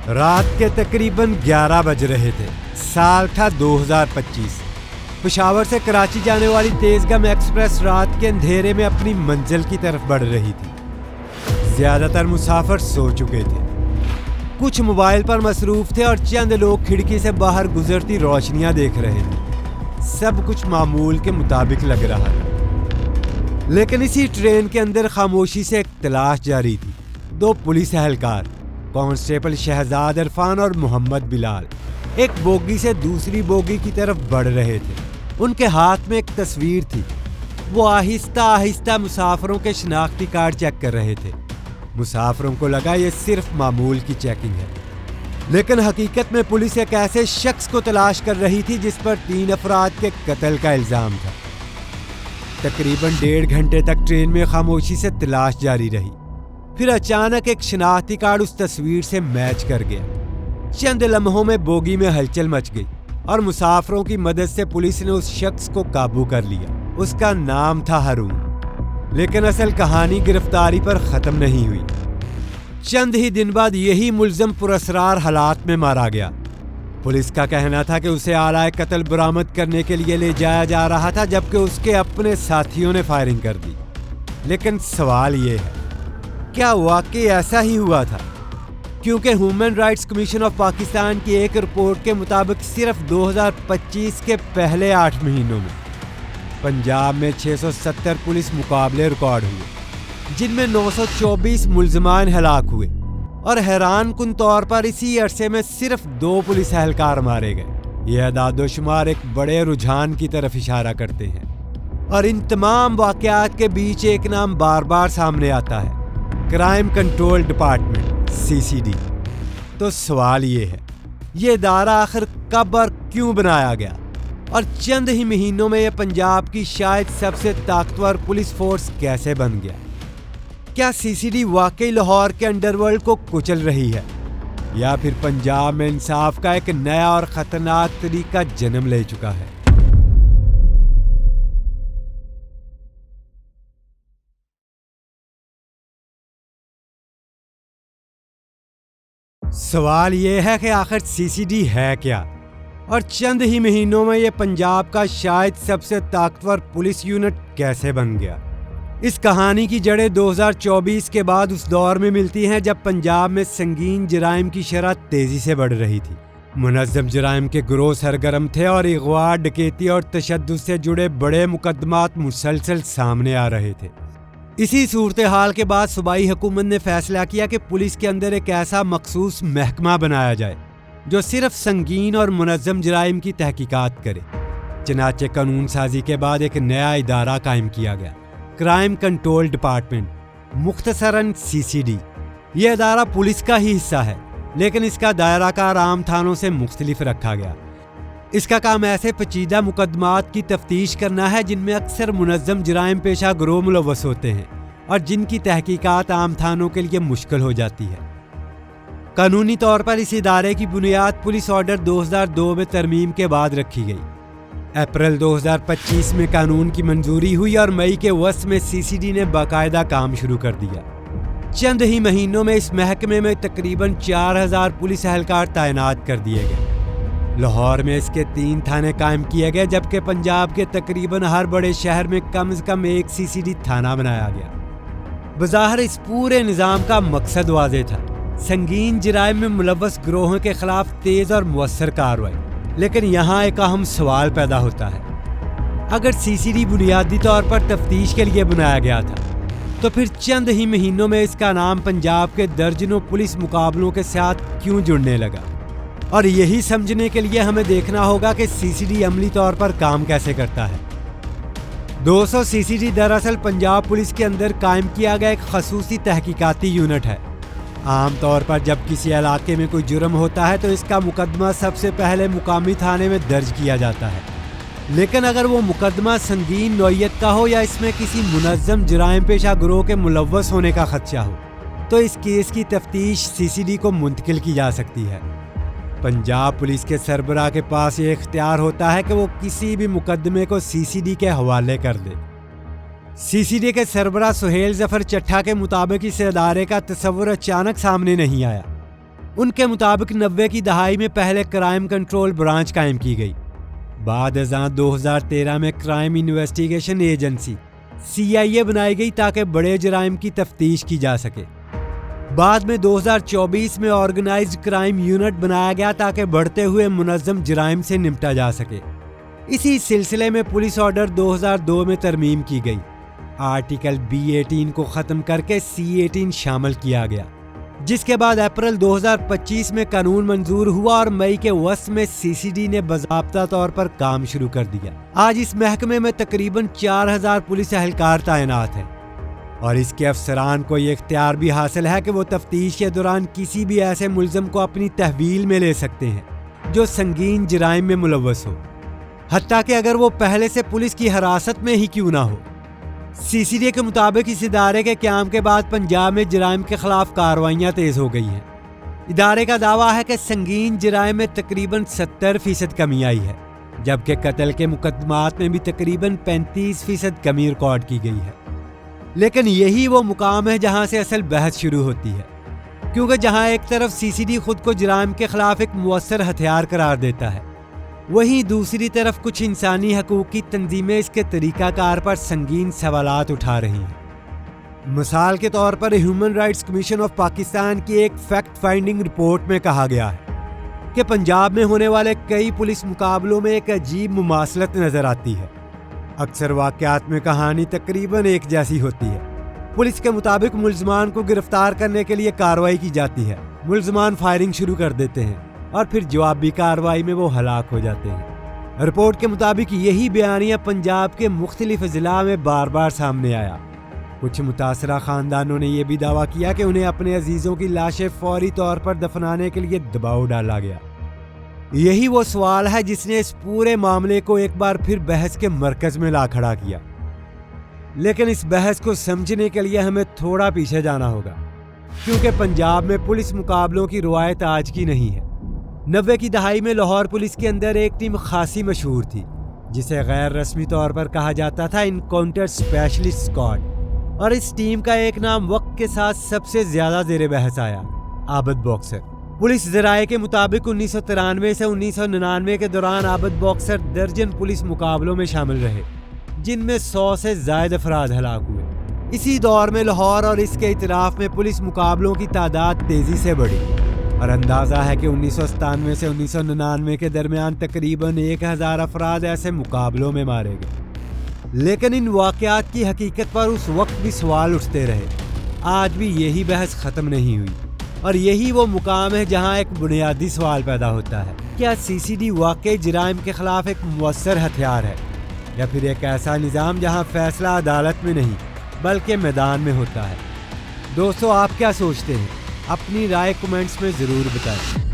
رات کے تقریباً 11 بج رہے تھے۔ سال تھا 2025۔ پشاور سے کراچی جانے والی تیزگم ایکسپریس رات کے اندھیرے میں اپنی منزل کی طرف بڑھ رہی تھی۔ زیادہ تر مسافر سو چکے تھے، کچھ موبائل پر مصروف تھے اور چند لوگ کھڑکی سے باہر گزرتی روشنیاں دیکھ رہے تھے۔ سب کچھ معمول کے مطابق لگ رہا تھا، لیکن اسی ٹرین کے اندر خاموشی سے ایک تلاش جاری تھی۔ 2 پولیس اہلکار، کانسٹیبل شہزاد عرفان اور محمد بلال، ایک بوگی سے دوسری بوگی کی طرف بڑھ رہے تھے۔ ان کے ہاتھ میں ایک تصویر تھی۔ وہ آہستہ آہستہ مسافروں کے شناختی کارڈ چیک کر رہے تھے۔ مسافروں کو لگا یہ صرف معمول کی چیکنگ ہے، لیکن حقیقت میں پولیس ایک ایسے شخص کو تلاش کر رہی تھی جس پر 3 افراد کے قتل کا الزام تھا۔ تقریباً 1.5 گھنٹے تک ٹرین میں خاموشی سے تلاش جاری رہی۔ پھر اچانک ایک شناختی کارڈ اس تصویر سے میچ کر گیا۔ چند لمحوں میں بوگی میں ہلچل مچ گئی اور مسافروں کی مدد سے پولیس نے اس شخص کو قابو کر لیا۔ اس کا نام تھا ہارون۔ لیکن اصل کہانی گرفتاری پر ختم نہیں ہوئی۔ چند ہی دن بعد یہی ملزم پراسرار حالات میں مارا گیا۔ پولیس کا کہنا تھا کہ اسے آلائے قتل برآمد کرنے کے لیے لے جایا جا رہا تھا، جبکہ اس کے اپنے ساتھیوں نے فائرنگ کر دی۔ لیکن سوال یہ ہے، کیا واقعی ایسا ہی ہوا تھا؟ کیونکہ human rights commission of Pakistan کی ایک رپورٹ کے مطابق صرف 2025 کے پہلے 8 مہینوں میں پنجاب میں 670 پولیس مقابلے ریکارڈ ہوئے، جن میں 924 ملزمان ہلاک ہوئے، اور حیران کن طور پر اسی عرصے میں صرف 2 پولیس اہلکار مارے گئے۔ یہ اعداد و شمار ایک بڑے رجحان کی طرف اشارہ کرتے ہیں، اور ان تمام واقعات کے بیچ ایک نام بار بار سامنے آتا ہے: کرائم کنٹرول ڈپارٹمنٹ، CCD۔ تو سوال یہ ہے، یہ ادارہ آخر کب اور کیوں بنایا گیا، اور چند ہی مہینوں میں یہ پنجاب کی شاید سب سے طاقتور پولیس فورس کیسے بن گیا؟ کیا CCD واقعی لاہور کے انڈر ورلڈ کو کچل رہی ہے، یا پھر پنجاب میں انصاف کا ایک نیا اور خطرناک طریقہ جنم لے چکا ہے؟ سوال یہ ہے کہ آخر CCD ہے کیا، اور چند ہی مہینوں میں یہ پنجاب کا شاید سب سے طاقتور پولیس یونٹ کیسے بن گیا؟ اس کہانی کی جڑیں 2024 کے بعد اس دور میں ملتی ہیں جب پنجاب میں سنگین جرائم کی شرح تیزی سے بڑھ رہی تھی۔ منظم جرائم کے گروہ سرگرم تھے اور اغوا، ڈکیتی اور تشدد سے جڑے بڑے مقدمات مسلسل سامنے آ رہے تھے۔ اسی صورتحال کے بعد صوبائی حکومت نے فیصلہ کیا کہ پولیس کے اندر ایک ایسا مخصوص محکمہ بنایا جائے جو صرف سنگین اور منظم جرائم کی تحقیقات کرے۔ چنانچہ قانون سازی کے بعد ایک نیا ادارہ قائم کیا گیا، کرائم کنٹرول ڈپارٹمنٹ، مختصراً CCD۔ یہ ادارہ پولیس کا ہی حصہ ہے، لیکن اس کا دائرہ کار عام تھانوں سے مختلف رکھا گیا۔ اس کا کام ایسے پیچیدہ مقدمات کی تفتیش کرنا ہے جن میں اکثر منظم جرائم پیشہ گروہ ملوث ہوتے ہیں اور جن کی تحقیقات عام تھانوں کے لیے مشکل ہو جاتی ہے۔ قانونی طور پر اس ادارے کی بنیاد پولیس آرڈر 2002 میں ترمیم کے بعد رکھی گئی۔ اپریل 2025 میں قانون کی منظوری ہوئی اور مئی کے وسط میں CCD نے باقاعدہ کام شروع کر دیا۔ چند ہی مہینوں میں اس محکمے میں تقریباً 4000 پولیس اہلکار تعینات کر دیے گئے۔ لاہور میں اس کے 3 تھانے قائم کیے گئے، جبکہ پنجاب کے تقریباً ہر بڑے شہر میں کم از کم ایک CCD تھانہ بنایا گیا۔ بظاہر اس پورے نظام کا مقصد واضح تھا: سنگین جرائم میں ملوث گروہوں کے خلاف تیز اور مؤثر کارروائی۔ لیکن یہاں ایک اہم سوال پیدا ہوتا ہے، اگر CCD بنیادی طور پر تفتیش کے لیے بنایا گیا تھا تو پھر چند ہی مہینوں میں اس کا نام پنجاب کے درجنوں پولیس مقابلوں کے ساتھ کیوں جڑنے لگا؟ اور یہی سمجھنے کے لیے ہمیں دیکھنا ہوگا کہ CCD عملی طور پر کام کیسے کرتا ہے۔ 200 CCD دراصل پنجاب پولیس کے اندر قائم کیا گیا ایک خصوصی تحقیقاتی یونٹ ہے۔ عام طور پر جب کسی علاقے میں کوئی جرم ہوتا ہے تو اس کا مقدمہ سب سے پہلے مقامی تھانے میں درج کیا جاتا ہے، لیکن اگر وہ مقدمہ سنگین نوعیت کا ہو یا اس میں کسی منظم جرائم پیشہ گروہ کے ملوث ہونے کا خدشہ ہو تو اس کیس کی تفتیش CCD کو منتقل کی جا سکتی ہے۔ پنجاب پولیس کے سربراہ کے پاس یہ اختیار ہوتا ہے کہ وہ کسی بھی مقدمے کو CCD کے حوالے کر دے۔ CCD کے سربراہ سہیل ظفر چٹھا کے مطابق اس ادارے کا تصور اچانک سامنے نہیں آیا۔ ان کے مطابق 90 کی دہائی میں پہلے کرائم کنٹرول برانچ قائم کی گئی، بعد ازاں 2013 میں کرائم انویسٹیگیشن ایجنسی CIA بنائی گئی تاکہ بڑے جرائم کی تفتیش کی جا سکے۔ بعد میں 2024 میں آرگنائزڈ کرائم یونٹ بنایا گیا تاکہ بڑھتے ہوئے منظم جرائم سے نمٹا جا سکے۔ اسی سلسلے میں پولیس آرڈر 2002 میں ترمیم کی گئی، آرٹیکل B18 کو ختم کر کے C18 شامل کیا گیا، جس کے بعد اپریل 2025 میں قانون منظور ہوا اور مئی کے وسط میں CCD نے باضابطہ طور پر کام شروع کر دیا۔ آج اس محکمے میں تقریباً 4000 پولیس اہلکار تعینات ہیں، اور اس کے افسران کو یہ اختیار بھی حاصل ہے کہ وہ تفتیش کے دوران کسی بھی ایسے ملزم کو اپنی تحویل میں لے سکتے ہیں جو سنگین جرائم میں ملوث ہو، حتیٰ کہ اگر وہ پہلے سے پولیس کی حراست میں ہی کیوں نہ ہو۔ CCD کے مطابق اس ادارے کے قیام کے بعد پنجاب میں جرائم کے خلاف کارروائیاں تیز ہو گئی ہیں۔ ادارے کا دعویٰ ہے کہ سنگین جرائم میں تقریباً 70% کمی آئی ہے، جبکہ قتل کے مقدمات میں بھی تقریباً 35% کمی ریکارڈ کی گئی ہے۔ لیکن یہی وہ مقام ہے جہاں سے اصل بحث شروع ہوتی ہے، کیونکہ جہاں ایک طرف CCD خود کو جرائم کے خلاف ایک مؤثر ہتھیار قرار دیتا ہے، وہیں دوسری طرف کچھ انسانی حقوق کی تنظیمیں اس کے طریقہ کار پر سنگین سوالات اٹھا رہی ہیں۔ مثال کے طور پر human rights commission of Pakistan کی ایک فیکٹ فائنڈنگ رپورٹ میں کہا گیا ہے کہ پنجاب میں ہونے والے کئی پولیس مقابلوں میں ایک عجیب مماثلت نظر آتی ہے۔ اکثر واقعات میں کہانی تقریباً ایک جیسی ہوتی ہے۔ پولیس کے مطابق ملزمان کو گرفتار کرنے کے لیے کارروائی کی جاتی ہے، ملزمان فائرنگ شروع کر دیتے ہیں اور پھر جوابی کارروائی میں وہ ہلاک ہو جاتے ہیں۔ رپورٹ کے مطابق یہی بیانیہ پنجاب کے مختلف اضلاع میں بار بار سامنے آیا۔ کچھ متاثرہ خاندانوں نے یہ بھی دعویٰ کیا کہ انہیں اپنے عزیزوں کی لاشیں فوری طور پر دفنانے کے لیے دباؤ ڈالا گیا۔ یہی وہ سوال ہے جس نے اس پورے معاملے کو ایک بار پھر بحث کے مرکز میں لا کھڑا کیا۔ لیکن اس بحث کو سمجھنے کے لیے ہمیں تھوڑا پیچھے جانا ہوگا، کیونکہ پنجاب میں پولیس مقابلوں کی روایت آج کی نہیں ہے۔ 90 کی دہائی میں لاہور پولیس کے اندر ایک ٹیم خاصی مشہور تھی، جسے غیر رسمی طور پر کہا جاتا تھا انکاؤنٹر اسپیشلسٹ اسکواڈ، اور اس ٹیم کا ایک نام وقت کے ساتھ سب سے زیادہ زیر بحث آیا، عابد باکسر۔ پولیس ذرائع کے مطابق 1993 سے 1999 کے دوران عابد باکسر درجن پولیس مقابلوں میں شامل رہے، جن میں 100 سے زائد افراد ہلاک ہوئے۔ اسی دور میں لاہور اور اس کے اطراف میں پولیس مقابلوں کی تعداد تیزی سے بڑھی، اور اندازہ ہے کہ 1997 سے 1999 کے درمیان تقریباً 1000 افراد ایسے مقابلوں میں مارے گئے۔ لیکن ان واقعات کی حقیقت پر اس وقت بھی سوال اٹھتے رہے۔ آج بھی یہی بحث ختم نہیں ہوئی، اور یہی وہ مقام ہے جہاں ایک بنیادی سوال پیدا ہوتا ہے: کیا CCD واقعی جرائم کے خلاف ایک مؤثر ہتھیار ہے، یا پھر ایک ایسا نظام جہاں فیصلہ عدالت میں نہیں بلکہ میدان میں ہوتا ہے؟ دوستو، آپ کیا سوچتے ہیں؟ اپنی رائے کمنٹس میں ضرور بتائیں۔